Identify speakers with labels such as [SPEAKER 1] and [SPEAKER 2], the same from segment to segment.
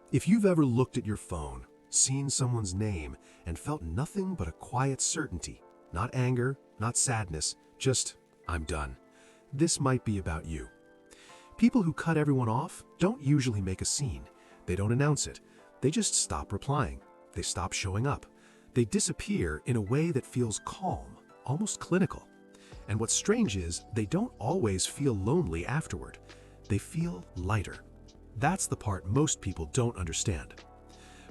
[SPEAKER 1] If you've ever looked at your phone, seen someone's name, and felt nothing but a quiet certainty, not anger, not sadness, just, I'm done, this might be about you. People who cut everyone off don't usually make a scene. They don't announce it. They just stop replying. They stop showing up. They disappear in a way that feels calm, almost clinical. And what's strange is they don't always feel lonely afterward. They feel lighter. That's the part most people don't understand.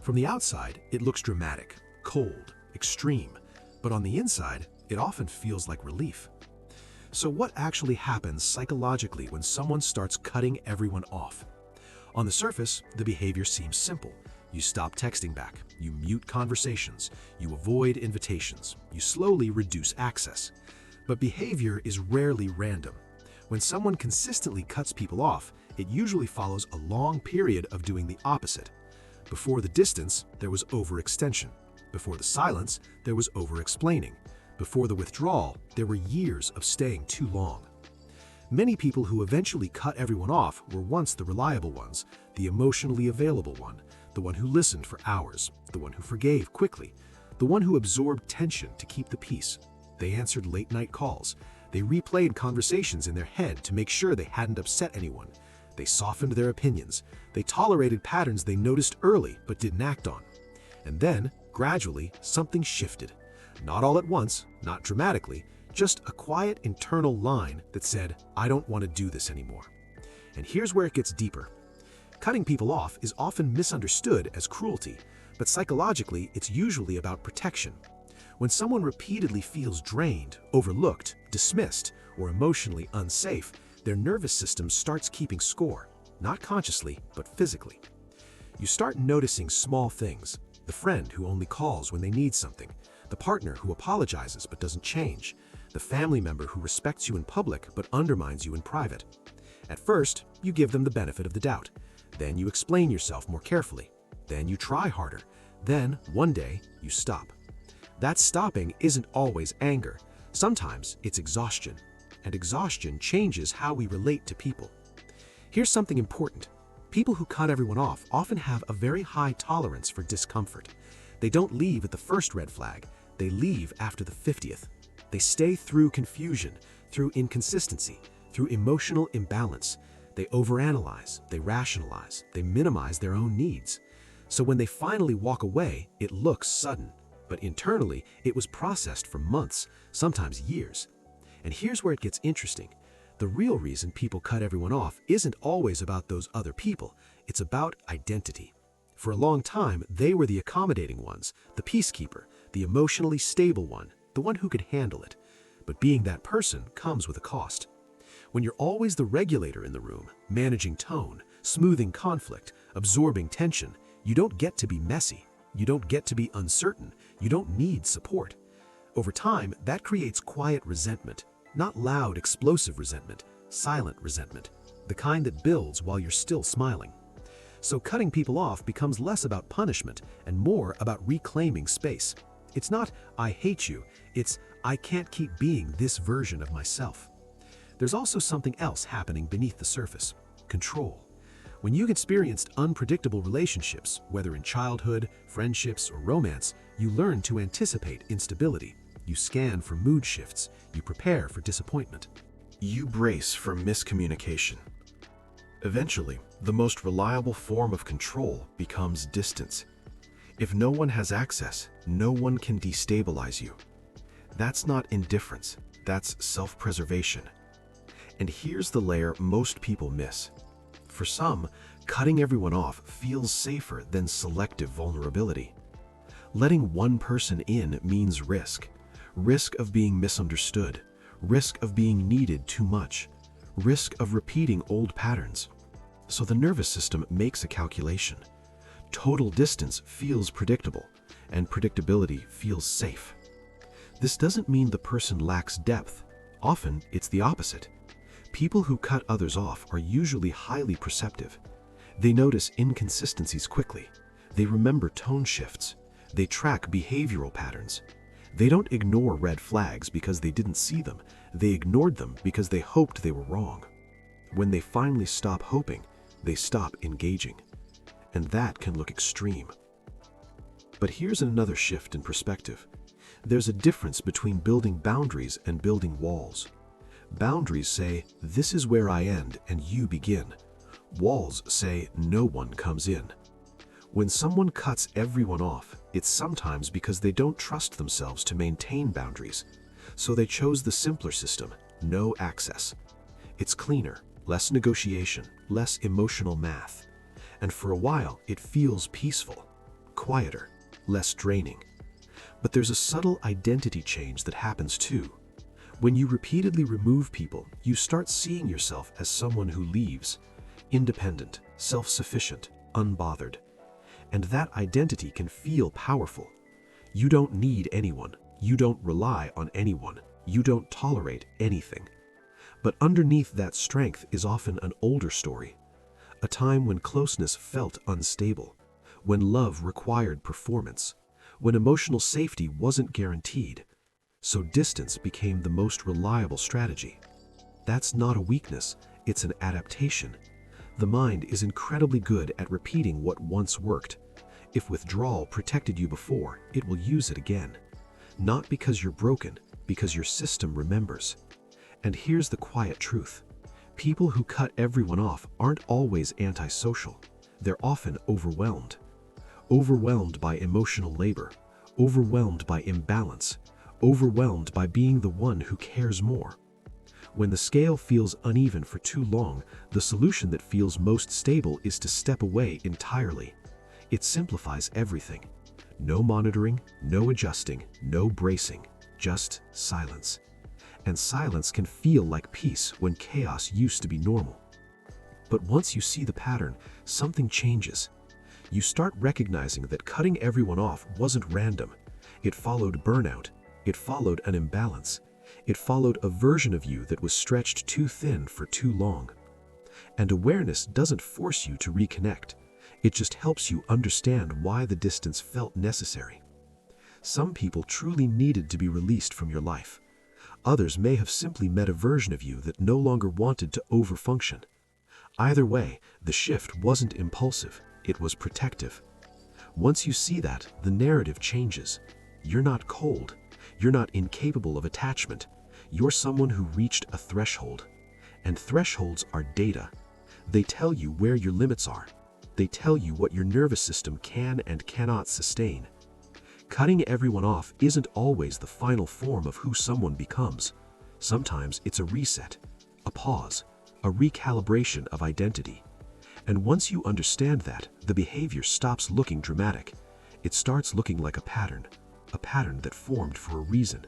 [SPEAKER 1] From the outside, it looks dramatic, cold, extreme, but on the inside, it often feels like relief. So what actually happens psychologically when someone starts cutting everyone off? On the surface, the behavior seems simple. You stop texting back, you mute conversations, you avoid invitations, you slowly reduce access. But behavior is rarely random. When someone consistently cuts people off, it usually follows a long period of doing the opposite. Before the distance, there was overextension. Before the silence, there was over-explaining. Before the withdrawal, there were years of staying too long. Many people who eventually cut everyone off were once the reliable ones, the emotionally available one, the one who listened for hours, the one who forgave quickly, the one who absorbed tension to keep the peace. They answered late-night calls. They replayed conversations in their head to make sure they hadn't upset anyone. They softened their opinions. They tolerated patterns they noticed early but didn't act on. And then, gradually, something shifted. Not all at once, not dramatically, just a quiet internal line that said, I don't want to do this anymore. And here's where it gets deeper. Cutting people off is often misunderstood as cruelty, but psychologically, it's usually about protection. When someone repeatedly feels drained, overlooked, dismissed, or emotionally unsafe, their nervous system starts keeping score, not consciously, but physically. You start noticing small things, the friend who only calls when they need something, the partner who apologizes but doesn't change, the family member who respects you in public but undermines you in private. At first, you give them the benefit of the doubt. Then you explain yourself more carefully. Then you try harder. Then, one day, you stop. That stopping isn't always anger. Sometimes it's exhaustion. And exhaustion changes how we relate to people. Here's something important. People who cut everyone off often have a very high tolerance for discomfort. They don't leave at the first red flag. They leave after the 50th. They stay through confusion, through inconsistency, through emotional imbalance. They overanalyze, they rationalize, they minimize their own needs. So when they finally walk away, it looks sudden. But internally, it was processed for months, sometimes years. And here's where it gets interesting. The real reason people cut everyone off isn't always about those other people. It's about identity. For a long time, they were the accommodating ones, the peacekeeper, the emotionally stable one, the one who could handle it. But being that person comes with a cost. When you're always the regulator in the room, managing tone, smoothing conflict, absorbing tension, you don't get to be messy. You don't get to be uncertain. You don't need support. Over time, that creates quiet resentment, not loud, explosive resentment, silent resentment, the kind that builds while you're still smiling. So cutting people off becomes less about punishment and more about reclaiming space. It's not, I hate you, it's, I can't keep being this version of myself. There's also something else happening beneath the surface: control. When you've experienced unpredictable relationships, whether in childhood, friendships, or romance, you learn to anticipate instability. You scan for mood shifts. You prepare for disappointment. You brace for miscommunication. Eventually, the most reliable form of control becomes distance. If no one has access, no one can destabilize you. That's not indifference, that's self-preservation. And here's the layer most people miss. For some, cutting everyone off feels safer than selective vulnerability. Letting one person in means risk. Risk of being misunderstood. Risk of being needed too much. Risk of repeating old patterns. So the nervous system makes a calculation. Total distance feels predictable, and predictability feels safe. This doesn't mean the person lacks depth. Often, it's the opposite. People who cut others off are usually highly perceptive. They notice inconsistencies quickly. They remember tone shifts. They track behavioral patterns. They don't ignore red flags because they didn't see them. They ignored them because they hoped they were wrong. When they finally stop hoping, they stop engaging. and that can look extreme. But here's another shift in perspective. There's a difference between building boundaries and building walls. Boundaries say, this is where I end and you begin. Walls say, no one comes in. When someone cuts everyone off, it's sometimes because they don't trust themselves to maintain boundaries. So they chose the simpler system, no access. It's cleaner, less negotiation, less emotional math. And for a while, it feels peaceful, quieter, less draining. But there's a subtle identity change that happens too. When you repeatedly remove people, you start seeing yourself as someone who leaves, independent, self-sufficient, unbothered. And that identity can feel powerful. You don't need anyone. You don't rely on anyone. You don't tolerate anything. But underneath that strength is often an older story. A time when closeness felt unstable, when love required performance, when emotional safety wasn't guaranteed. So distance became the most reliable strategy. That's not a weakness, it's an adaptation. The mind is incredibly good at repeating what once worked. If withdrawal protected you before, it will use it again. Not because you're broken, because your system remembers. And here's the quiet truth. People who cut everyone off aren't always antisocial. They're often overwhelmed. Overwhelmed by emotional labor, overwhelmed by imbalance, overwhelmed by being the one who cares more. When the scale feels uneven for too long, the solution that feels most stable is to step away entirely. It simplifies everything. No monitoring, no adjusting, no bracing, just silence. And silence can feel like peace when chaos used to be normal. But once you see the pattern, something changes. You start recognizing that cutting everyone off wasn't random. It followed burnout. It followed an imbalance. It followed a version of you that was stretched too thin for too long. And awareness doesn't force you to reconnect. It just helps you understand why the distance felt necessary. Some people truly needed to be released from your life. Others may have simply met a version of you that no longer wanted to overfunction. Either way, the shift wasn't impulsive, it was protective. Once you see that, the narrative changes. You're not cold. You're not incapable of attachment. You're someone who reached a threshold. And thresholds are data. They tell you where your limits are. They tell you what your nervous system can and cannot sustain. Cutting everyone off isn't always the final form of who someone becomes. Sometimes it's a reset, a pause, a recalibration of identity. And once you understand that, the behavior stops looking dramatic. It starts looking like a pattern that formed for a reason.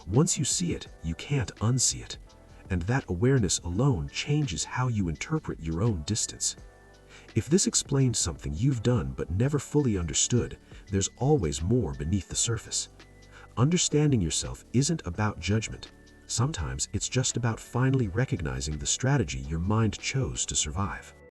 [SPEAKER 1] Once you see it, you can't unsee it. And that awareness alone changes how you interpret your own distance. If this explains something you've done but never fully understood, there's always more beneath the surface. Understanding yourself isn't about judgment. Sometimes it's just about finally recognizing the strategy your mind chose to survive.